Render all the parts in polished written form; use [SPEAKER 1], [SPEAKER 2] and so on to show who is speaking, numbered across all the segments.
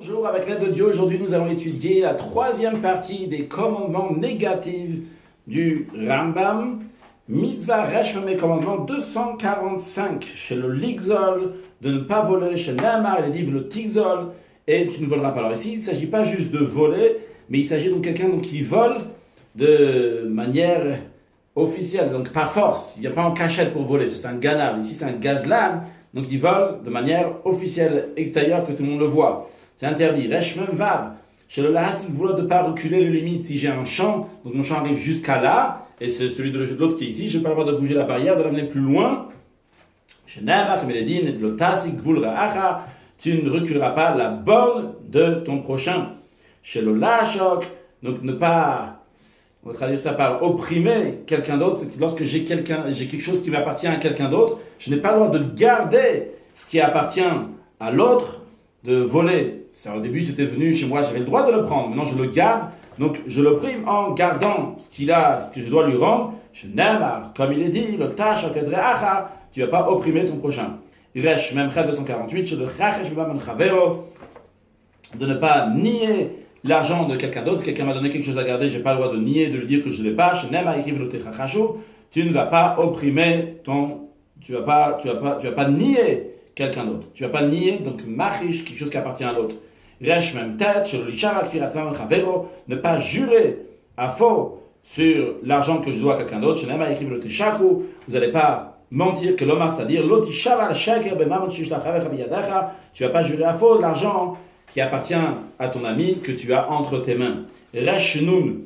[SPEAKER 1] Bonjour, avec l'aide de Dieu, aujourd'hui nous allons étudier la troisième partie des commandements négatifs du Rambam. Mitzvah Resh Memei, commandement 245, chez le Ligzol, de ne pas voler, chez Nahmar, il est dit le Tigzol, et tu ne voleras pas. Alors ici, il ne s'agit pas juste de voler, mais il s'agit donc de quelqu'un qui vole de manière officielle, donc par force. Il n'y a pas en cachette pour voler, c'est un ganav. Ici, c'est un gazlan, donc il vole de manière officielle, extérieure, que tout le monde le voit. C'est interdit. Resh Mem Vav. Chez le Lahas, il ne de pas reculer les limites. Si j'ai un champ, donc mon champ arrive jusqu'à là, et c'est celui de l'autre qui est ici, je n'ai pas le droit de bouger la barrière, de l'amener plus loin. Chez Nahmar, comme il est dit, le Tasik Gvul Ra'acha, tu ne reculeras pas la borne de ton prochain. Chez le Lashok, donc ne pas, on va traduire ça par opprimer quelqu'un d'autre, c'est que lorsque j'ai quelque chose qui m'appartient à quelqu'un d'autre, je n'ai pas le droit de garder ce qui appartient à l'autre, de voler. Ça, au début, c'était venu chez moi, j'avais le droit de le prendre. Maintenant, je le garde. Donc, je l'opprime en gardant ce qu'il a, ce que je dois lui rendre. Je n'aime, comme il est dit, le tâche, tu ne vas pas opprimer ton prochain. Resh, même 248, chez le chachesh, de ne pas nier l'argent de quelqu'un d'autre. Si quelqu'un m'a donné quelque chose à garder, je n'ai pas le droit de nier, de lui dire que je ne l'ai pas. Tu ne vas pas opprimer tu vas pas nier quelqu'un d'autre. Tu vas pas nier, donc machish, quelque chose qui appartient à l'autre. Resh même tête, ne pas jurer à faux sur l'argent que je dois à quelqu'un d'autre. Vous n'allez pas mentir que l'homme, c'est-à-dire tu vas pas jurer à faux de l'argent qui appartient à ton ami que tu as entre tes mains. Resh nun,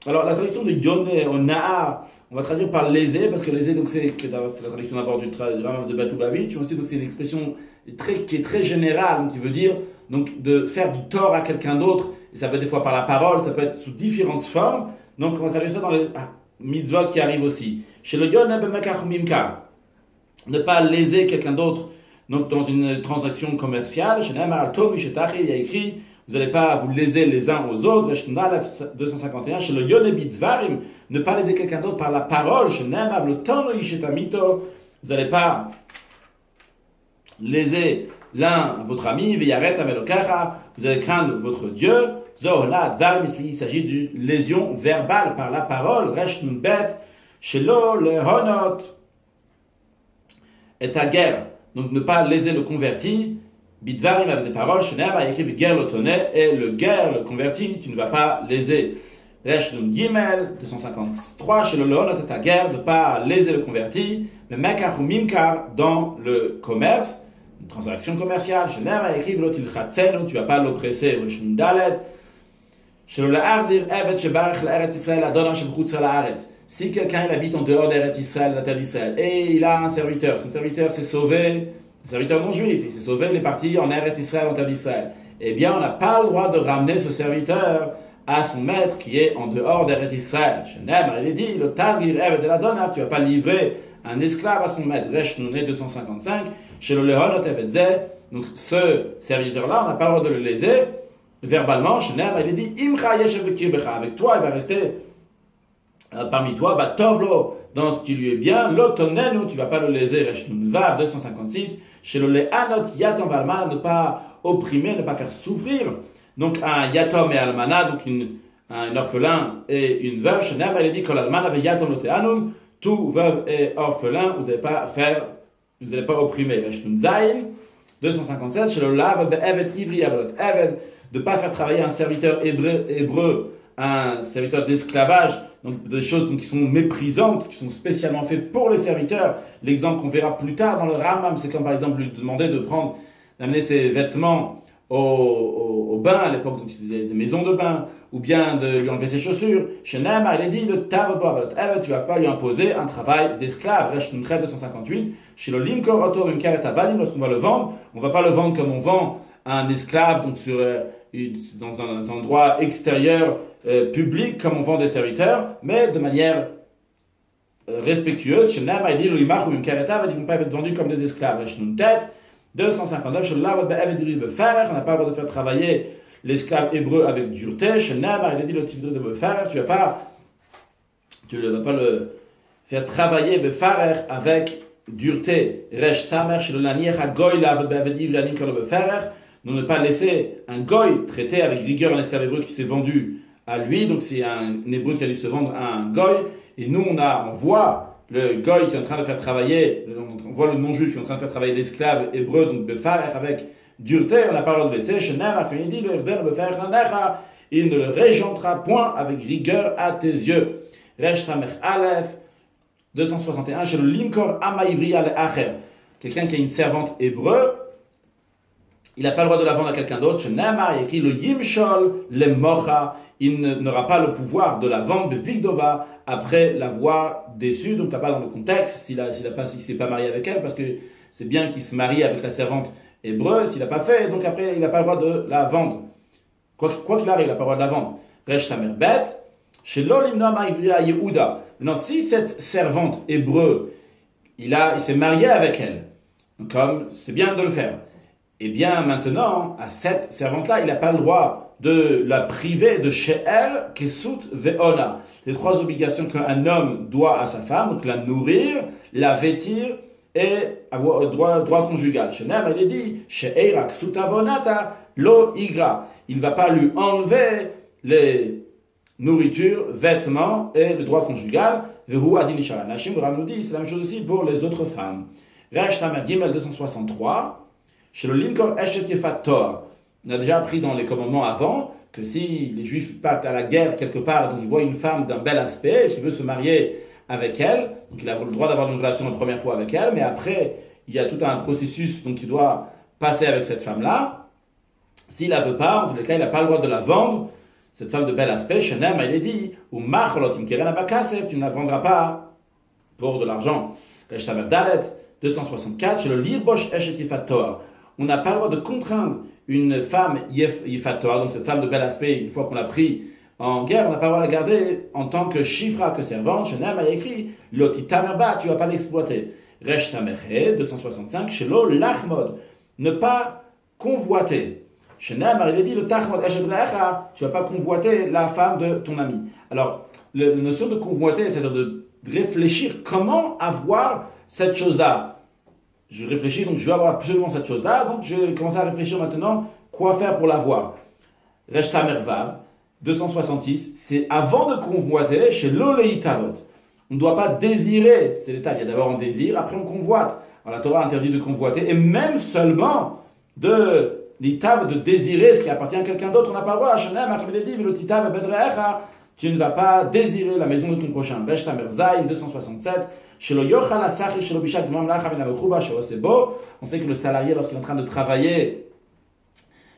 [SPEAKER 1] alors la traduction de yone au na'a, on va traduire par léser, parce que léser, donc c'est la traduction d'abord du Rambam de Batubavitch, aussi donc c'est une expression qui est très générale, donc qui veut dire donc de faire du tort à quelqu'un d'autre, et ça peut être des fois par la parole, ça peut être sous différentes formes, donc on va traduire ça dans les mitzvot qui arrivent aussi. Chez le yone b'makachumimka, ne pas léser quelqu'un d'autre, donc dans une transaction commerciale, chez Nehemar al-Tov, il y a écrit, vous n'allez pas vous léser les uns aux autres. 251, chez le Yonebit Varim, ne pas léser quelqu'un d'autre par la parole. Chez Nehemav, le Tono Ishetamito, vous n'allez pas léser votre ami. Viyaret Avelokara, vous allez craindre votre Dieu. Zohla Varim, ici il s'agit d'une lésion verbale par la parole. Resh Nunbet, chez le Honot, et ta guerre. Donc ne pas léser le converti. Bidvarim avec des paroles, Shenema écrit guerre le tonnet, et le guerre, le converti, tu ne vas pas léser. Resh Nun Gimel, 253, chez le Leon, ta guerre, de ne pas léser le converti, mais Mekach ou Mimkar, dans le commerce, une transaction commerciale, Shenema écrit Velotil Chatzenu, tu ne vas pas l'oppresser, Resh Nun Dalet, chez le La'arzir, Evet Shebarach l'Eretz Israël, Adonam Shebchutz l'Aretz. Si quelqu'un il habite en dehors d'Eretz Israël, la terre d'Israël, et il a un serviteur, son serviteur s'est sauvé, un serviteur non juif, il s'est sauvé, il est parti en Eretz Israël, en terre d'Israël. Eh bien, on n'a pas le droit de ramener ce serviteur à son maître qui est en dehors d'Eretz Israël. Shenem, il est dit, le Tazgir Evet de la Donar, tu ne vas pas livrer un esclave à son maître. Resh Nouné 255, chez le Lehon Otevetze, donc ce serviteur-là, on n'a pas le droit de le léser verbalement. Shenem, il est dit, Imcha Yeshev Kirbecha, avec toi, il va rester parmi toi, Tovlo, dans ce qui lui est bien, l'autonenu, tu ne vas pas le léser, Resh Nun Vav 256, chez le Lehanot Yatom Almana, ne pas opprimer, ne pas faire souffrir. Donc un Yatom et Almana, donc un orphelin et une veuve, chez Nehemar, il est dit que l'Almana ve Yatom Loteanun, tout veuve et orphelin, vous n'allez pas opprimer. Resh Nun Zayin 257, chez le Lav be Evet Ivri Avalot Eved, de ne pas faire travailler un serviteur hébreu, un serviteur d'esclavage, donc des choses qui sont méprisantes, qui sont spécialement faites pour les serviteurs. L'exemple qu'on verra plus tard dans le Rambam, c'est comme par exemple lui demander d'amener ses vêtements au bain à l'époque, donc des maisons de bain, ou bien de lui enlever ses chaussures. Chez Nehemar, il est dit, le Tavobo Avalot Eved, tu ne vas pas lui imposer un travail d'esclave. Resh Nun 258, chez le Limkor Oto Mimkar et Avalim, lorsqu'on va le vendre, on ne va pas le vendre comme on vend un esclave, donc dans un endroit extérieur, public, comme on vend des serviteurs, mais de manière respectueuse. Chez Nehemar, il dit, le Limach ou Mimkareta, ils ne vont pas être vendus comme des esclaves. Resh Nun Tet 259, chez le Lavot Be'eved Befarer, on n'a pas le droit de faire travailler l'esclave hébreu avec dureté. Chez Nehemar, il a dit, le Tivre de Befarer, tu ne vas pas le faire travailler Befarer avec dureté, Resh Samer, chez le Lanier, Hagoy, Lavod Be'aved Ivri, Anim Kalo Beferer, nous ne pas laisser un goy traiter avec rigueur un esclave hébreu qui s'est vendu à lui, donc c'est un hébreu qui a dû se vendre à un goy, et nous on voit le goy qui est en train de faire travailler, on voit le non-juif qui est en train de faire travailler l'esclave hébreu, donc Beferer, avec dureté, on n'a pas le droit de laisser, Shenem, quand il dit, le Erden Beferer Nanecha, il ne le régentera point avec rigueur à tes yeux. Resh Samech Aleph, 261, chez le Limkor Amaïvri al-Acher, quelqu'un qui a une servante hébreu, il n'a pas le droit de la vendre à quelqu'un d'autre. Chez Neymar, il y a écrit le Yimshol, le Mocha, il n'aura pas le pouvoir de la vendre de Vigdova après l'avoir déçue. Donc, tu n'as pas dans le contexte, s'il ne s'est pas marié avec elle, parce que c'est bien qu'il se marie avec la servante hébreu, s'il n'a pas fait, donc après, il n'a pas le droit de la vendre. Quoi qu'il arrive, il n'a pas le droit de la vendre. Resh Samer Bet, chez l'Olimna Maïvria Yehuda. Maintenant, si cette servante hébreu, il s'est marié avec elle, comme c'est bien de le faire, et bien maintenant, à cette servante-là, il n'a pas le droit de la priver de chez elle, Kesut Ve'ona. Les 3 obligations qu'un homme doit à sa femme, donc la nourrir, la vêtir et avoir droit conjugal. Chez Neymar, il est dit, chez Eira Kesut Avonata, Lo Igra. Il ne va pas lui enlever les nourritures, vêtements et le droit conjugal. Vehu Adin Ishara Nashim, le Rav nous dit, c'est la même chose aussi pour les autres femmes. Resh Tamer Gimel 263. Chez le Limkor Eshet Yefat Tor, on a déjà appris dans les commandements avant que si les Juifs partent à la guerre quelque part, donc ils voient une femme d'un bel aspect, qui veut se marier avec elle, donc il a le droit d'avoir une relation la première fois avec elle, mais après, il y a tout un processus donc il doit passer avec cette femme-là. S'il la veut pas, en tous les cas, il n'a pas le droit de la vendre, cette femme de bel aspect. Shenem, il est dit, ou Macholot Imkeren Abakasef, tu ne la vendras pas pour de l'argent. Resh Tamer Dalet, 264, chez le Lirbosh Eshet Yefat Tor. On n'a pas le droit de contraindre une femme Yifatora, donc cette femme de bel aspect, une fois qu'on l'a pris en guerre, on n'a pas le droit de la garder en tant que chifra, que servante. Chez Neymar, il y a écrit Lotitamerba, tu ne vas pas l'exploiter. Resh Samerhe, 265, chez Lo Lachmod, ne pas convoiter. Chez Neymar, il est dit le Tachmod Eshedrecha, tu ne vas pas convoiter la femme de ton ami. Alors, la notion de convoiter, c'est-à-dire de réfléchir comment avoir cette chose-là. Je réfléchis, donc je veux avoir absolument cette chose-là, donc je vais commencer à réfléchir maintenant quoi faire pour l'avoir. Resh Tamer Vav, 266, c'est avant de convoiter chez l'Oleitavot. On ne doit pas désirer, c'est l'étape, il y a d'abord un désir, après on convoite. Alors la Torah interdit de convoiter, et même seulement de l'Itav, de désirer ce qui appartient à quelqu'un d'autre, on n'a pas le droit. Hashanem, comme il est dit, l'Otitav bedrecha, tu ne vas pas désirer la maison de ton prochain. Resh Tamer Zayin, 267, on sait que le salarié, lorsqu'il est en train de travailler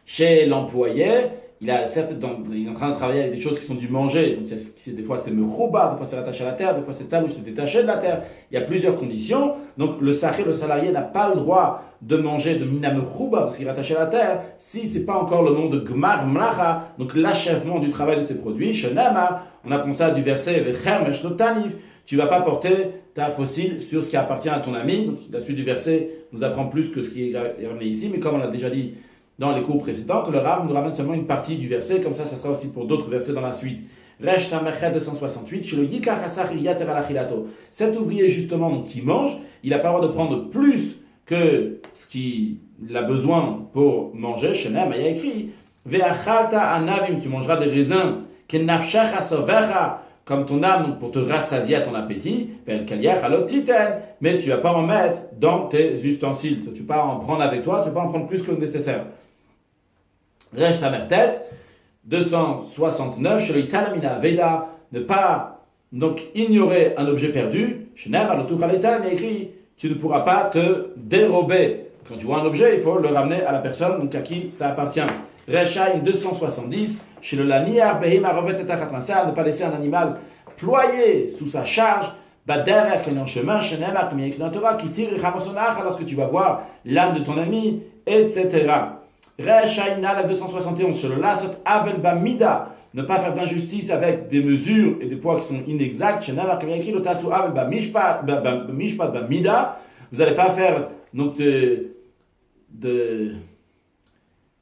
[SPEAKER 1] chez l'employé, il est en train de travailler avec des choses qui sont du manger. Donc, des fois, c'est mechouba, des fois, c'est rattaché à la terre, des fois, c'est talouche, c'est détaché de la terre. Il y a plusieurs conditions. Donc, le salarié n'a pas le droit de manger de mina mechouba, parce qu'il est rattaché à la terre, si ce n'est pas encore le nom de gmar mlacha, donc l'achèvement du travail de ces produits. Shenama, on apprend ça du verset Vechermesh Lotanif, tu ne vas pas porter ta fossile sur ce qui appartient à ton ami. Donc, la suite du verset nous apprend plus que ce qui est ramené ici, mais comme on l'a déjà dit dans les cours précédents, que le Rav nous ramène seulement une partie du verset, comme ça sera aussi pour d'autres versets dans la suite. Resh Samachet 268, chez le Yikach Asach Yater Alachilato. Cet ouvrier, justement, donc, qui mange, il n'a pas le droit de prendre plus que ce qu'il a besoin pour manger. Shenem, il y a écrit Ve'achalta anavim, tu mangeras des raisins, Kenafshach asovecha, comme ton âme pour te rassasier à ton appétit, mais tu ne vas pas en mettre dans tes ustensiles. Tu ne vas pas en prendre avec toi, tu ne vas pas en prendre plus que le nécessaire. Resh Tamer Tet, 269, chez le Talamina Veda, ne pas donc ignorer un objet perdu. Chez Neymar, le Tuchaletal, il y a écrit, tu ne pourras pas te dérober. Quand tu vois un objet, il faut le ramener à la personne donc à qui ça appartient. Rechaim 270, chez le Laniar, Behima Rovet Setachatmassar, ne pas laisser un animal ployer sous sa charge, Bader, qui est en chemin, Shenemar, comme il y a écrit dans la Torah, qui tire Chamosonach, lorsque tu vas voir l'âme de ton ami, etc. Rechaim 271, chez le Lasot Avel Bamida, ne pas faire d'injustice avec des mesures et des poids qui sont inexacts, Shenemar, comme il y a écrit, le Tasu Avel Bamishpat Bamida, vous n'allez pas faire donc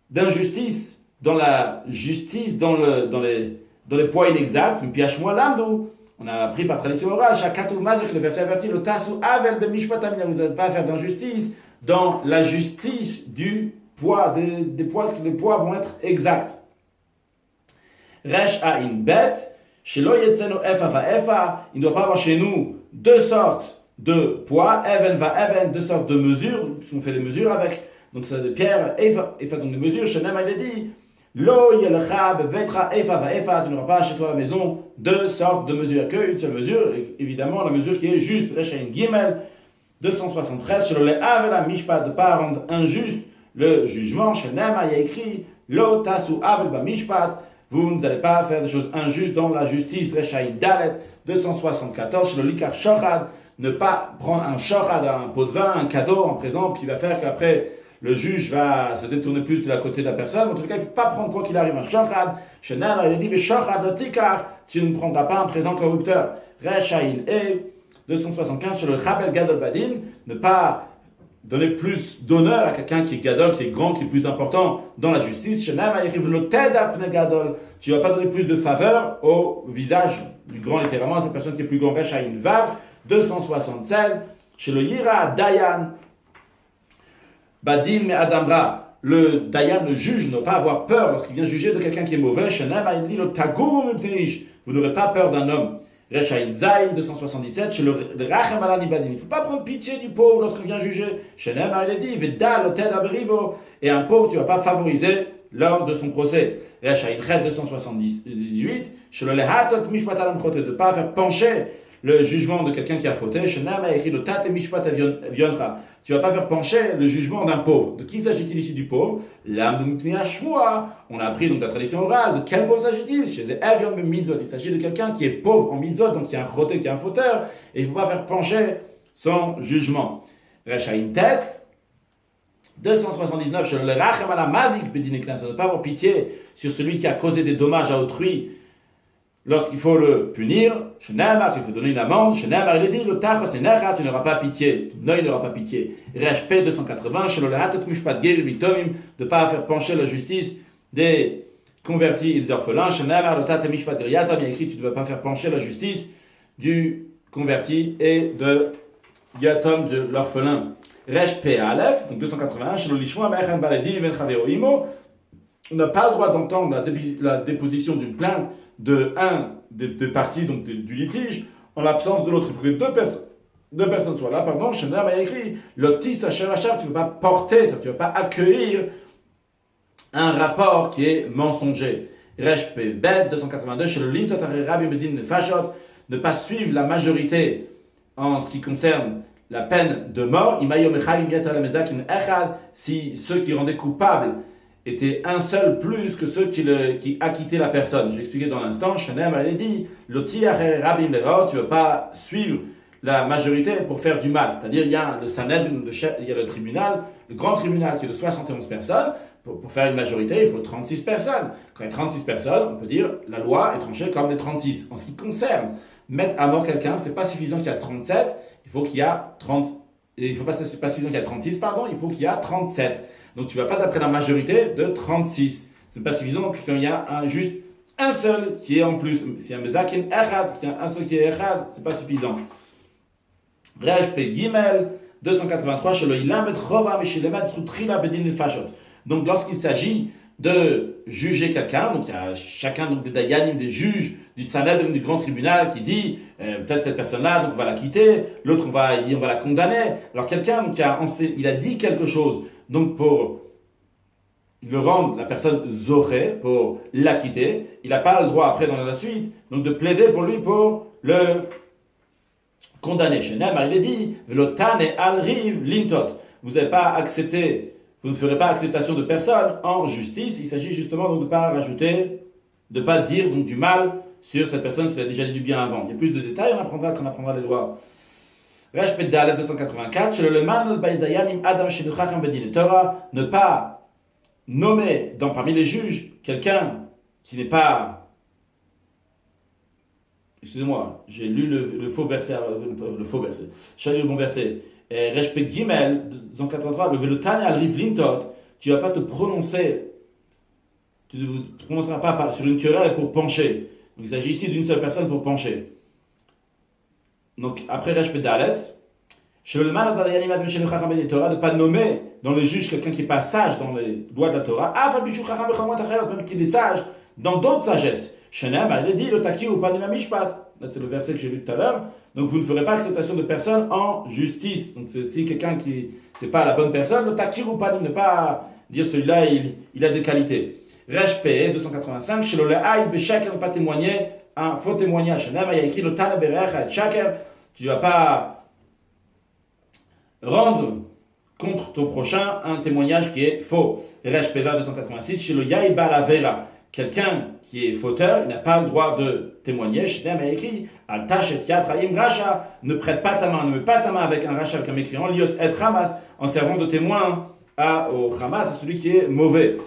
[SPEAKER 1] d'injustice dans la justice, dans les poids inexacts, mais piache-moi l'amdou, On a appris par tradition orale, Shakatouv Mazek, le verset averti, le Tassou Avel de Mishpatam, vous n'allez pas faire d'injustice dans la justice du poids, des poids, les poids vont être exacts. Resh Ain Bet, Shelo Yetzeno Efa va Efa, il ne doit pas avoir chez nous deux sortes de poids, Even va Even, deux sortes de mesures, puisqu'on fait des mesures avec, donc c'est de pierre, Efa, donc des mesures, Shenem il a dit, Lo Yelcha Bevetra Efa va Efa, tu n'auras pas chez toi à la maison deux sortes de mesures, qu'une seule mesure, évidemment la mesure qui est juste, Resh Ain Gimel, 273, Shelo Le'avela Mishpat, de ne pas rendre injuste le jugement, Shenem il y a écrit, Lo Tasu Avel ba Mishpat, vous n'allez pas faire des choses injustes dans la justice. Reshaï Dalet 274, chez le Likar Shochad, ne pas prendre un Shochad, un pot de vin, un cadeau en présent qui va faire qu'après le juge va se détourner plus de la côté de la personne. En tout cas, il ne faut pas prendre quoi qu'il arrive un Shochad. Chez Nana, il a dit Shochad le Tikar, tu ne prendras pas un présent corrupteur. Reshaïn et 275, chez le Chabel Gadol Badin, ne pas donner plus d'honneur à quelqu'un qui est gadol, qui est grand, qui est plus important dans la justice. Tu ne vas pas donner plus de faveur au visage du grand, littéralement, à cette personne qui est plus grand. Rechaïn Vav, 276, chez le Yira Dayan, Badin me Adamra, le Dayan, le juge, ne pas avoir peur lorsqu'il vient juger de quelqu'un qui est mauvais. Vous n'aurez pas peur d'un homme. Rechaïn Zayn 277, chez le Rachem Alanibadin. Il ne faut pas prendre pitié du pauvre lorsqu'on vient juger. Chez Nema, il est dit, Veda l'oted aberivo. Et un pauvre, tu ne vas pas favoriser lors de son procès. Rechaïn Ched 278, chez le Lehatot Mishpat Alamchote, de ne pas faire pencher le jugement de quelqu'un qui a fauté. Chez Nema, il écrit le Tate Mishpat Avionra. Tu ne vas pas faire pencher le jugement d'un pauvre. De qui s'agit-il ici du pauvre? L'âme de Mutnia Shmua. On a appris donc la tradition orale. De quel pauvre s'agit-il? Chez Evion Mitzvot. Il s'agit de quelqu'un qui est pauvre en Mitzvot, donc qui est un choté, qui est un fauteur. Et il ne faut pas faire pencher son jugement. Rechaïn Tet 279. Chez le Rachem ala Mazik Bedineklan. Ça ne pas avoir pitié sur celui qui a causé des dommages à autrui. Lorsqu'il faut le punir, il faut donner une amende, il est dit, le tachos enecha, tu n'auras pas pitié, ton œil n'aura pas pitié. Reshp 280, de ne pas faire pencher la justice des convertis et des orphelins, il y a écrit, tu ne vas pas faire pencher la justice du converti et de yatom, de l'orphelin. Reshp Aleph, donc 281, on n'a pas le droit d'entendre la déposition d'une plainte de un des parties donc du litige en l'absence de l'autre. Il faut que deux personnes soient là. Pardon, Shenam a écrit l'otis hachar, tu ne veux pas porter ça, tu ne veux pas accueillir un rapport qui est mensonger. Reshp Bet 282, chez le Limtot Rabbi Medin Fashot, ne pas suivre la majorité en ce qui concerne la peine de mort. Si ceux qui rendaient coupables était un seul plus que ceux qui acquittaient la personne. Je vais expliquer dans l'instant. Shenem a dit, tu ne veux pas suivre la majorité pour faire du mal. C'est-à-dire, il y a le Sanhedrin, il y a le tribunal, le grand tribunal qui est de 71 personnes. Pour faire une majorité, il faut 36 personnes. Quand il y a 36 personnes, on peut dire, la loi est tranchée comme les 36. En ce qui concerne mettre à mort quelqu'un, c'est pas suffisant qu'il y a 37, il faut qu'il y a 30, il faut pas suffisant qu'il y a 36, pardon, il faut qu'il y a 37. Donc tu ne vas pas d'après la majorité de 36. Ce n'est pas suffisant, donc il y a juste un seul qui est en plus. Si un mezakin echad, qu'il y a un seul qui est echad, ce n'est pas suffisant. Reshp Gimel 283, chez le Ilam et Chova Mishilemet Sutrila Bedin Fashot. Donc lorsqu'il s'agit de juger quelqu'un, donc il y a chacun donc, des Dayanim, des juges du Sanhedrin, du grand tribunal qui dit peut-être cette personne-là, donc on va la quitter, l'autre on va la condamner. Alors quelqu'un donc, il a dit quelque chose. Donc pour le rendre, la personne zoré, pour l'acquitter, il n'a pas le droit après dans la suite, donc de plaider pour lui pour le condamner. Chez Neymar, il est dit, Velotane al-riv lintot. Vous n'avez pas accepté, vous ne ferez pas acceptation de personne en justice. Il s'agit justement donc de ne pas rajouter, de ne pas dire donc du mal sur cette personne s'il a déjà dit du bien avant. Il y a plus de détails, on apprendra les lois. Reshpet Dalet 284, chez le Leman Baïdayanim Adam Shinuchacham Bedin Torah, ne pas nommer parmi les juges quelqu'un qui n'est pas. Excusez-moi, j'ai lu le faux verset. J'ai lu le bon verset. Reshpet Gimel 283, le Velotane al Riv Lintot, tu ne vas pas te prononcer, tu ne te prononceras pas sur une querelle pour pencher. Donc il s'agit ici d'une seule personne pour pencher. Donc, après Resh Pedalet, chez le mal de ne pas nommer dans les juges quelqu'un qui n'est pas sage dans les lois de la Torah, même qu'il est sage dans d'autres sagesses. Shenem, il est dit, le taki ou pas mishpat. Là, c'est le verset que j'ai lu tout à l'heure. Donc, vous ne ferez pas acceptation de personne en justice. Donc, c'est si quelqu'un qui n'est pas la bonne personne, le taki ou pas, ne pas dire celui-là, il a des qualités. Resh P, 285, chez le le'aïd, b'shaker, ne pas témoigner un faux témoignage. Shenem, il y a écrit le tana berecha et shaker. Tu ne vas pas rendre contre ton prochain un témoignage qui est faux. Resh Peva 286, chez le Yaïd Balavera, quelqu'un qui est fauteur, il n'a pas le droit de témoigner. Shnem a écrit, Altash et Yatraim Racha, ne prête pas ta main, ne mets pas ta main avec un Racha, avec un mécréant, Liot et Hamas, en servant de témoin au Hamas, à celui qui est mauvais.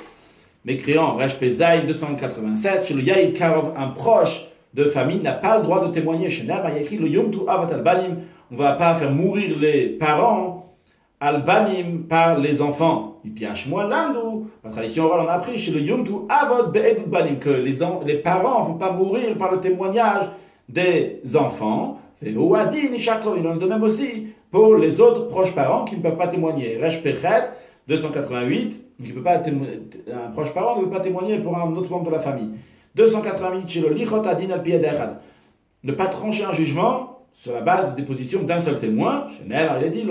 [SPEAKER 1] Mécréant, Resh Pezaï 287, chez le Yaïd Karov, un proche de famille, n'a pas le droit de témoigner. Shnem a écrit, le Yom Tu Avat Al-Banim, on ne va pas faire mourir les parents Al-Banim par les enfants. Et puis, la tradition orale on a appris chez le Yom Tu Avot Be'edut Banim que les parents ne vont pas mourir par le témoignage des enfants. Et Ouadin Ishakov, il en est de même aussi pour les autres proches parents qui ne peuvent pas témoigner. Resh Pechet 288, qui peut pas un proche parent ne peut pas témoigner pour un autre membre de la famille. 288 chez le Lichot Adin Al Pied d'Echad, ne pas trancher un jugement sur la base de déposition d'un seul témoin. Il a dit,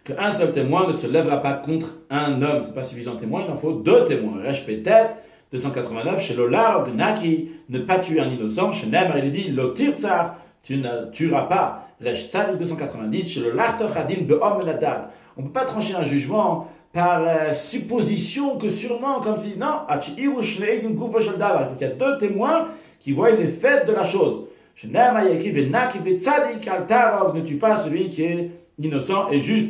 [SPEAKER 1] qu'un seul témoin ne se lèvera pas contre un homme. Ce n'est pas suffisant témoin, il en faut deux témoins. Resh Petet 289, chez Lolar, Naki, ne pas tuer un innocent. Chez Neymar, il est dit, Lotirtsar, tu ne tueras pas. Resh Tali 290, chez le Lartochadin, Be'om Eladat. On ne peut pas trancher un jugement par supposition que sûrement, comme si, non, il faut qu'il y ait deux témoins qui voient les faits de la chose. Ne tue pas celui qui est innocent et juste.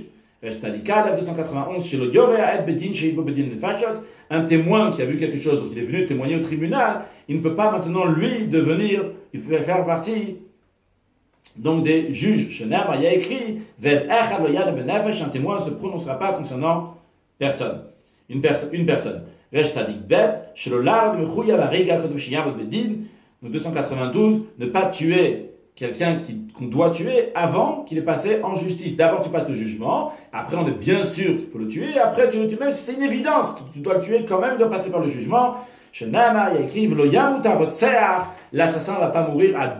[SPEAKER 1] Un témoin qui a vu quelque chose, donc il est venu témoigner au tribunal, il ne peut pas maintenant lui devenir, il peut faire partie donc des juges. Il y a écrit un témoin ne se prononcera pas concernant personne. Une personne. Donc 292, ne pas tuer quelqu'un qu'on doit tuer avant qu'il ait passé en justice. D'abord tu passes le jugement, après on est bien sûr qu'il faut le tuer, et après tu le tues, même si c'est une évidence que tu dois le tuer quand même, il doit passer par le jugement. Chez Nama, il y a écrit, l'assassin ne va pas mourir à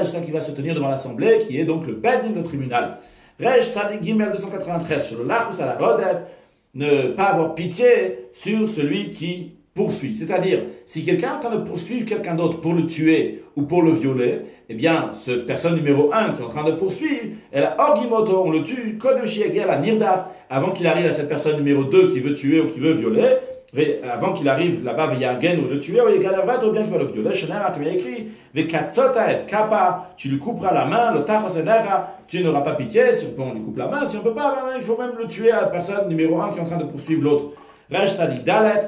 [SPEAKER 1] jusqu'à qu'il va se tenir devant l'assemblée, qui est donc le bedin, le tribunal. Resh Tzadik Gimel 293, sur le Lachus à la Rodef, ne pas avoir pitié sur celui qui poursuit. C'est-à-dire, si quelqu'un est en train de poursuivre quelqu'un d'autre pour le tuer ou pour le violer, eh bien, cette personne numéro 1 qui est en train de poursuivre, elle a Orgimoto, on le tue, Kodem Shiegel, la Nirdaf, avant qu'il arrive à cette personne numéro 2 qui veut tuer ou qui veut violer, avant qu'il arrive là-bas, Veyargen ou le tuer, ou Yegalavat, ou bien qu'il va le violer, Shenema, comme il y a écrit, Vekatsota et Kappa, tu lui couperas la main, le Tachosenera, tu n'auras pas pitié, si on lui coupe la main, si on ne peut pas, il faut même le tuer à la personne numéro 1 qui est en train de poursuivre l'autre. Resh Tzadik Dalet,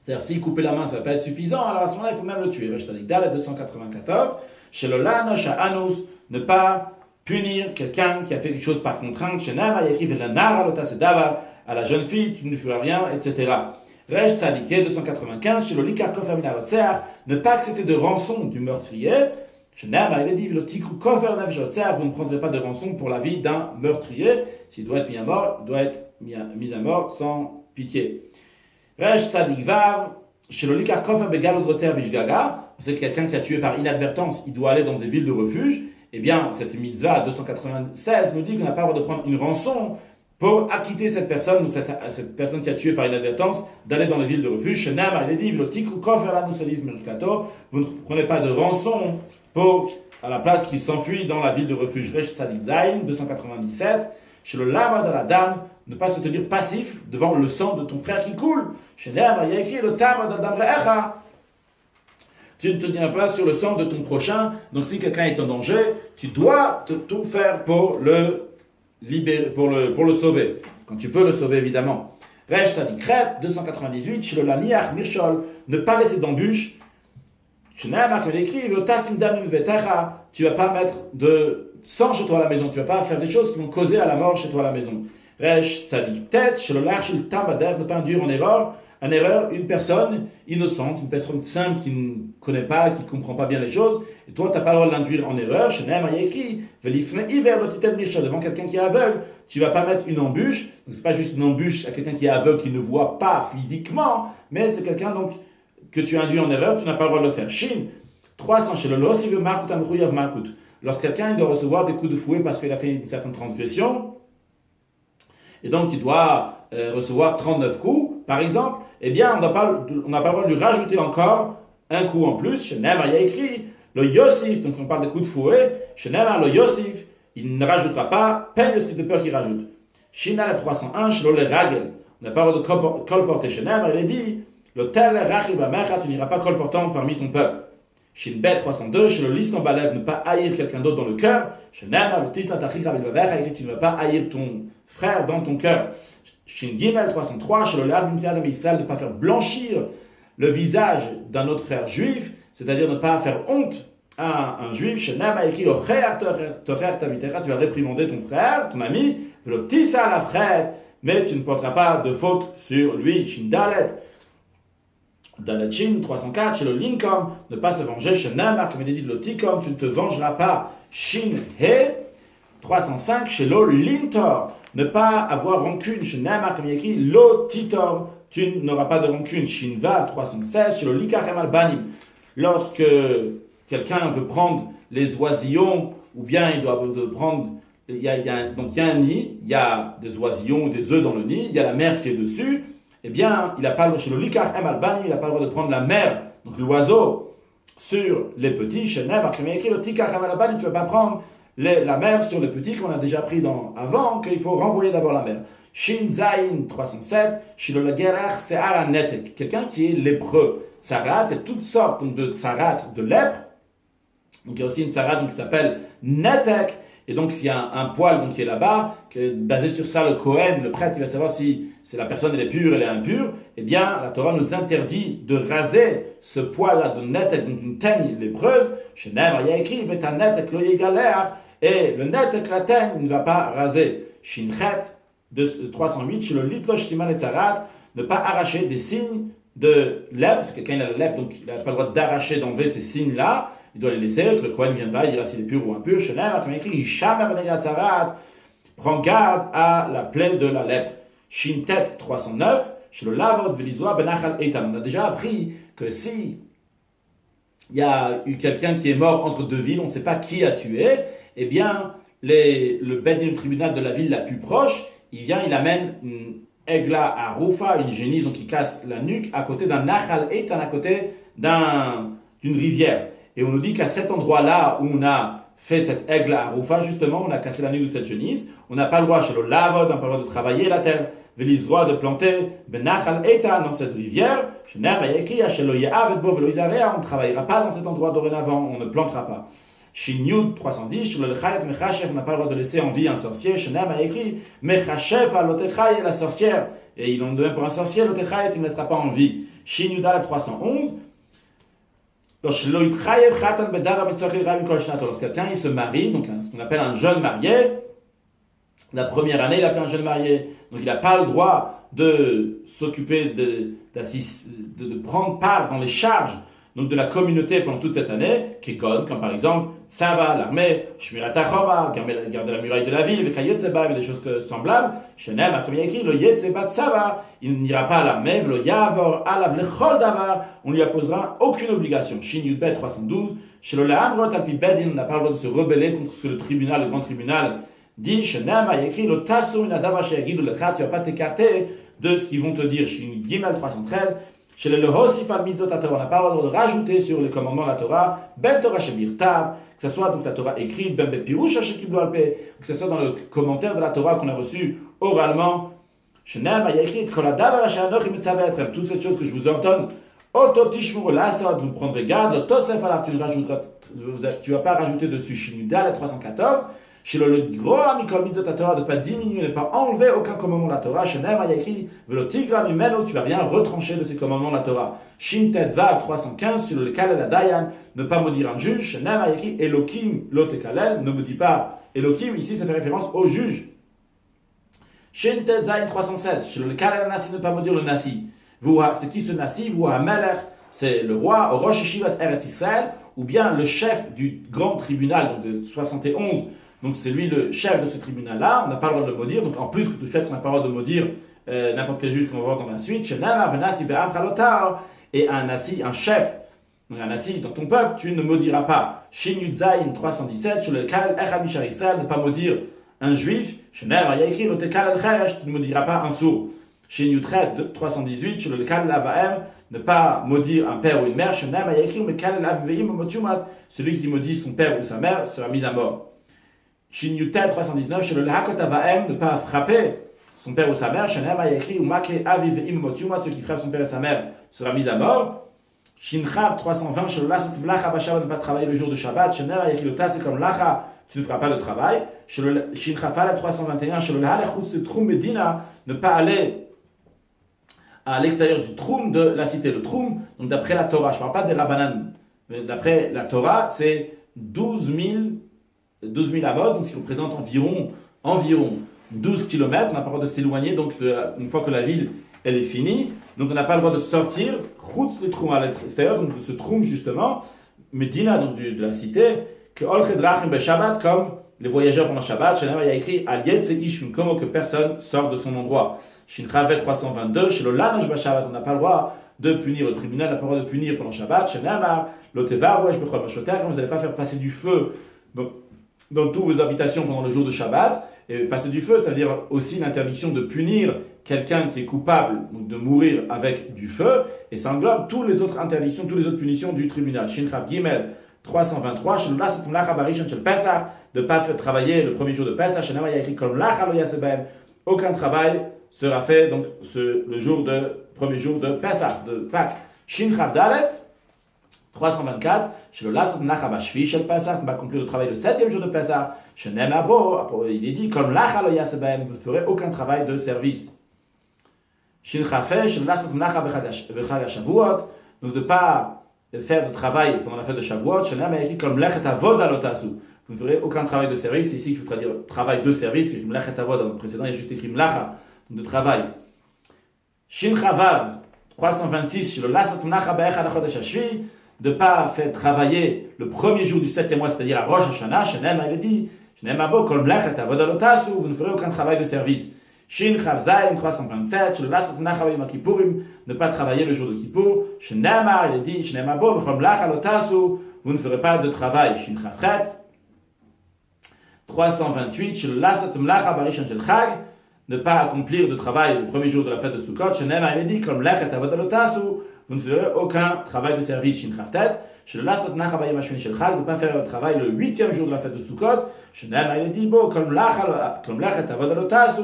[SPEAKER 1] c'est-à-dire, si couper la main, ça ne va pas être suffisant, alors à ce moment-là, il faut même le tuer. Resh Tzadik Dalet 294, chez le Lanosh à Anus, ne pas punir quelqu'un qui a fait quelque chose par contrainte, chez Nama, il y a écrit Velanara, Lotasedava, à la jeune fille, tu ne feras rien, etc. Resh Tzadik 295, chez le Likarkov Aminarotsear, ne pas accepter de rançon du meurtrier. Chez Nama, il est dit, le Tikru Kofer Nefjotsear, vous ne prendrez pas de rançon pour la vie d'un meurtrier. S'il doit être mis à mort, il doit être mis à mort sans pitié. Resh Tzadik Vav, chez le Likar Kofer Begalod Rotser Bishgaga, c'est quelqu'un qui a tué par inadvertance, il doit aller dans des villes de refuge. Eh bien, cette mitzvah 296 nous dit qu'on n'a pas le droit de prendre une rançon pour acquitter cette personne, ou cette personne qui a tué par inadvertance, d'aller dans les villes de refuge. Chez Nama, il est dit, vous ne prenez pas de rançon pour, à la place qui s'enfuit dans la ville de refuge. Resh Tzadik Zayin 297, chez le Lama de la dame, ne pas se tenir passif devant le sang de ton frère qui coule. Chez Nama, il y a écrit le Tama de Damrecha. Tu ne te tiens pas sur le sang de ton prochain. Donc si quelqu'un est en danger, tu dois tout faire pour le libérer, pour le sauver. Quand tu peux le sauver, évidemment. Resh Tzadik 298, chez le Laniach Mirshol, ne pas laisser d'embûche. Chez Nama, comme il écrit, le Tassim Damim Vetecha, tu ne vas pas mettre de sang chez toi à la maison. Tu ne vas pas faire des choses qui vont causer à la mort chez toi à la maison. Resh Tzadik Tet, chez le Lachil Tabader, ne pas induire en erreur en erreur une personne innocente, une personne simple qui ne connaît pas, qui ne comprend pas bien les choses, et toi, tu n'as pas le droit de l'induire en erreur. Chez Nehem, il y a écrit, devant quelqu'un qui est aveugle, tu ne vas pas mettre une embûche. Donc, ce n'est pas juste une embûche à quelqu'un qui est aveugle, qui ne voit pas physiquement, mais c'est quelqu'un donc, que tu induis en erreur, tu n'as pas le droit de le faire. Shin, 300, chez le Lossi, Malkut. Lorsque quelqu'un il doit recevoir des coups de fouet parce qu'il a fait une certaine transgression, et donc il doit recevoir 39 coups, par exemple, eh bien, on n'a pas le droit de lui rajouter encore un coup en plus. Chez Neymar, il y a écrit, le Yosif, donc si on parle de coups de fouet, chez Neymar, le Yosif, il ne rajoutera pas, peine Yosif de peur qu'il rajoute. Shina, le 301, chez le Ragel, on n'a pas le droit de colporter chez Neymar, il est dit, le tel Rachil Bamecha, tu n'iras pas colportant parmi ton peuple. Shin Bet 302, chez le Liston Balev, ne pas haïr quelqu'un d'autre dans le cœur. Chez Neymar, le Tisla Tachik Rabel Bavecha, écrit, tu ne vas pas haïr ton frère dans ton cœur. Shin Gimel 303, chez le Léad Mimtiad Amisal, de ne pas faire blanchir le visage d'un autre frère juif, c'est-à-dire ne pas faire honte à un juif. Chez Neymar, écrit, tu vas réprimander ton frère, ton ami, le Tissa la frère, mais tu ne porteras pas de faute sur lui. Shin Dalet. Dans la Chin 304, chez le Linkom, ne pas se venger. Chez Neymar, comme il est dit, le Tikom, tu ne te vengeras pas. Shin He 305, chez le Lintor, ne pas avoir rancune. Chez Neymar, comme il est écrit, lo Titor, tu n'auras pas de rancune. Shin Vav 316, chez le Likachem Albanim, lorsque quelqu'un veut prendre les oisillons, ou bien il doit prendre. Donc il y a un nid, il y a des oisillons ou des œufs dans le nid, il y a la mère qui est dessus. Eh bien, il n'a pas le droit, chez le Likar M Albani, il n'a pas le droit de prendre la mère, donc l'oiseau, sur les petits. Chez Neymar, comme il a écrit, le Tikar M Albani, tu ne vas pas prendre la mère sur les petits, qu'on a déjà pris avant, qu'il faut renvoyer d'abord la mère. Shin Zayin 307, chez le Lagerach Se'ara Netek, quelqu'un qui est lépreux. Sarat, il y a toutes sortes donc, de sarat, de lèpre. Donc il y a aussi une sarat donc, qui s'appelle Netek. Et donc, s'il y a un poil donc, qui est là-bas, basé sur ça, le Kohen, le prêtre, il va savoir si la personne elle est pure, elle est impure. Eh bien, la Torah nous interdit de raser ce poil-là de netek, donc une teigne lépreuse. Chez Neymar, il y a écrit, mais ta netek lo galère, et le netek, la teigne, il ne va pas raser. Shinchet, de 308, chez le litlosh siman et tzarat, ne pas arracher des signes de lèpre, parce que quelqu'un a la lèpre, donc il n'a pas le droit d'arracher, d'enlever ces signes-là. Il doit les laisser, que le Kohen viendra, il dira s'il est pur ou impur. Chez Neymar, comme il écrit, prends garde à la plaie de la lèpre. Shintet 309, chez le Lavod Velizwa Benachal Eitan. On a déjà appris que si il y a eu quelqu'un qui est mort entre deux villes, on ne sait pas qui a tué, eh bien, le Bedin, le tribunal de la ville la plus proche, il amène une Egla à Rufa, une génisse, donc il casse la nuque, à côté d'un Nachal Eitan, à côté d'une rivière. Et on nous dit qu'à cet endroit-là où on a fait cette aigle à Rufa, justement, on a cassé la nuque de cette génisse. On n'a pas le droit, chez le Lavod, on n'a pas le droit de travailler la terre, Velizroa de planter, Benachal Eta, dans cette rivière. Chez Neymar, il y a écrit, chez le Yahav et Bo Veloizarea, on ne travaillera pas dans cet endroit dorénavant, on ne plantera pas. Chez Nyud 310, chez le Lechayet Mechachef, on n'a pas le droit de laisser en vie un sorcier. Chez Neymar, il y a écrit, Mechachef à l'Otechayet, la sorcière. Et il en donne pour un sorcier, l'Otechayet, il ne laissera pas en vie. Chez Nyudal 311, lorsque quelqu'un il se marie, donc ce qu'on appelle un jeune marié, la première année il appelle un jeune marié, donc il n'a pas le droit de s'occuper de prendre part dans les charges donc de la communauté pendant toute cette année, comme par exemple Tsava, l'armée, Shmirat HaChoma, garder la muraille de la ville, Vekayetzeba, et des choses semblables. Shenem, comme il y a écrit, le Yetzeba Tsava, il n'ira pas à l'armée, le Yavor, Alav, Lechol Davar, on ne lui imposera aucune obligation. Shin Yudbet 312, chez le Lahamrot, Alpi Bedin, on n'a pas le droit de se rebeller contre le tribunal, le grand tribunal. Dit Shenem, il y a écrit, le Tasso, Inadava, Sheagid, le Khat, tu ne vas pas t'écarter de ce qu'ils vont te dire. Shin Gimel 313, chez le Hosif al Mitzvot Torah, on n'a pas le droit de rajouter sur les commandements de la Torah, Ben Torah Shebir Tav, que ce soit donc la Torah écrite, Ben Bepirouch Shekiblo Alpe, que ce soit dans le commentaire de la Torah qu'on a reçu oralement. Chez Neymar, il y a écrit, toutes ces choses que je vous ordonne, Oto Tishmur Lasod, vous prendrez garde, le Tosef Alaf, tu ne vas pas rajouter dessus, Shinudal 314. Chez le gros amikol mitzvot la Torah, de ne pas diminuer, de ne pas enlever aucun commandement de la Torah. Chez Neymar, il y a écrit Velotigra mimeno, tu ne vas rien retrancher de ces commandements de la Torah. Shintet Vav 315, sur le Kalel Dayan, ne pas maudire un juge. Chez Neymar, il y a écrit Elohim lotekalel, ne maudis pas Elohim, ici ça fait référence au juge. Shintet Zayin 316, sur le Kalel Nasi, ne pas maudire le Nasi. C'est qui ce Nasi? C'est le roi, Rosh Yeshivat Eretz Israël, ou bien le chef du grand tribunal, donc de 71. Donc c'est lui le chef de ce tribunal-là. On n'a pas le droit de le maudire. Donc en plus du fait qu'on n'a pas le droit de maudire n'importe quel juge qu'on va voir dans la suite, et un Nasi, un chef, donc un Nasi dans ton peuple, tu ne maudiras pas. Shin Yudzayin 317, ne pas maudire un juif, tu ne maudiras pas un sourd. Shin Yutret 318, ne pas maudire un père ou une mère, celui qui maudit son père ou sa mère sera mis à mort. Shin Yutet 319, ne pas frapper son père ou sa mère, celui qui frappe son père et sa mère sera mis à mort. Shinchav 320, ne pas travailler le jour de Shabbat, c'est comme lacha, tu ne feras pas de travail. Shinchav 321, ne pas aller à l'extérieur du troum de la cité. Le troum, donc d'après la Torah, je ne parle pas des Rabbanan, mais d'après la Torah, c'est 12 000 amot, donc ce qui représente environ 12 km. On n'a pas le droit de s'éloigner, donc une fois que la ville elle est finie, donc on n'a pas le droit de sortir, chutz le troum à l'extérieur, donc de ce troum justement, Medina, donc de la cité, que olchet drachim be Shabbat, comme les voyageurs pendant Shabbat, il y a écrit al yetze ish comment que personne sort de son endroit. Shinchavet 322, chez le lanash ba Shabbat, on n'a pas le droit de punir, le tribunal n'a pas le droit de punir pendant Shabbat, chez Namar, l'otevar wesh bechol mashoter, vous n'allez pas faire passer du feu dans toutes vos habitations pendant le jour de Shabbat. Et passer du feu, ça veut dire aussi l'interdiction de punir quelqu'un qui est coupable de mourir avec du feu, et ça englobe toutes les autres interdictions, toutes les autres punitions du tribunal. Shinchav Gimel 323, de ne pas faire travailler le premier jour de Pesach, il y a écrit comme aucun travail sera fait donc le premier jour de Pesach, de Pâques. Shinchav Dalet 324, ne pas conclure le travail le 7e jour de Pesach, il est dit comme vous ne ferez aucun travail de service. Shinchafeh, donc de ne pas faire de travail pendant la fête de Shavuot, comme lechet avod alotasu. Vous ne ferez aucun travail de service. C'est ici qu'il faut traduire travail de service, puisque lechet avod dans le précédent, il y a juste écrit mlacha, de travail. Shin Chavav 326, de ne pas faire travailler le premier jour du 7e mois, c'est-à-dire à Rosh Hashanah, il est dit, comme lechet avod alotasu, vous ne ferez aucun travail de service. Shin Chav Zayin 327, ne pas travailler le jour de Kippour. Shenamar, il est dit, vous ne ferez pas de travail. Shin Chav Chet 328, ne pas accomplir de travail le premier jour de la fête de Sukkot. Shenamar, il est dit, comme lechet avod alotasu, vous ne ferez aucun travail de service. Shin Chav Tet, ne pas faire le travail le 8e jour de la fête de Sukkot. Shenamar, il est dit, comme lechet avod alotasu,